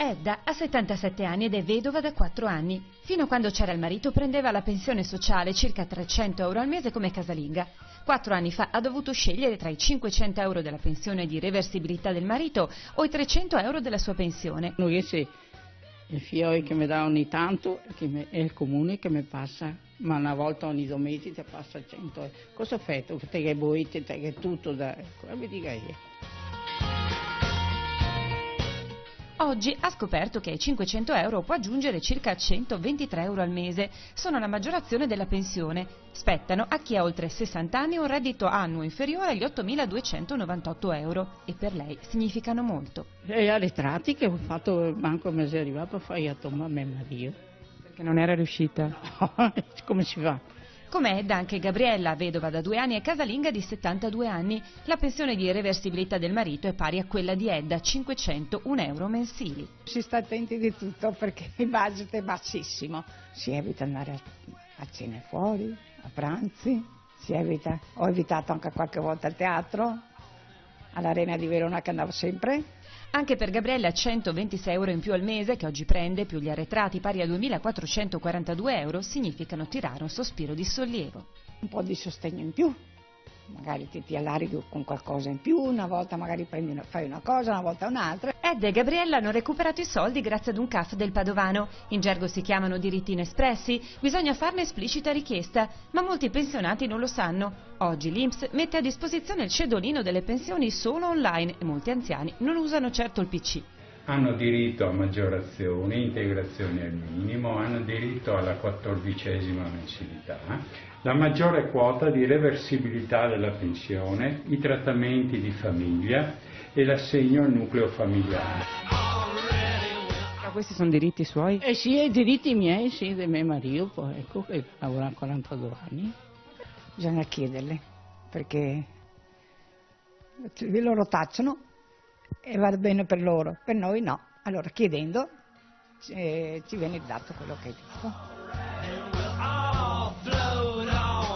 Edda ha 77 anni ed è vedova da 4 anni. Fino a quando c'era il marito prendeva la pensione sociale, circa 300 euro al mese come casalinga. 4 anni fa ha dovuto scegliere tra i 500 euro della pensione di reversibilità del marito o i 300 euro della sua pensione. Noi sì, il fiore che mi dà ogni tanto è il comune che mi passa, ma una volta ogni 2 mesi ti passa 100 euro. Cosa fai? Te che bollette, te che tutto, come mi dica io. Oggi ha scoperto che ai 500 euro può aggiungere circa 123 euro al mese. Sono la maggiorazione della pensione. Spettano a chi ha oltre 60 anni un reddito annuo inferiore agli 8.298 euro e per lei significano molto. E alle ritratti che ho fatto, manco mi è arrivato a fare a tomba a me Mario. Perché non era riuscita? No, come si fa? Come Edda anche Gabriella, vedova da 2 anni e casalinga di 72 anni. La pensione di reversibilità del marito è pari a quella di Edda, 501 euro mensili. Si sta attenti di tutto perché il budget è bassissimo. Si evita andare a cene fuori, a pranzi, ho evitato anche qualche volta il teatro, all'Arena di Verona che andavo sempre. Anche per Gabriella 126 euro in più al mese che oggi prende, più gli arretrati pari a 2.442 euro, significano tirare un sospiro di sollievo. Un po' di sostegno in più, magari ti allarghi con qualcosa in più, una volta magari fai una cosa, una volta un'altra. Edda e Gabriella hanno recuperato i soldi grazie ad un CAF del Padovano. In gergo si chiamano diritti inespressi, bisogna farne esplicita richiesta, ma molti pensionati non lo sanno. Oggi l'INPS mette a disposizione il cedolino delle pensioni solo online e molti anziani non usano certo il PC. Hanno diritto a maggiorazioni, integrazioni al minimo, hanno diritto alla 14ª mensilità, la maggiore quota di reversibilità della pensione, i trattamenti di famiglia e l'assegno al nucleo familiare. Ma questi sono diritti suoi? Eh sì, i diritti miei, sì, del mio marito, poi ecco che lavora 42 anni. Bisogna chiederle, perché loro tacciono e va bene per loro, per noi no. Allora chiedendo ci viene dato quello che è giusto.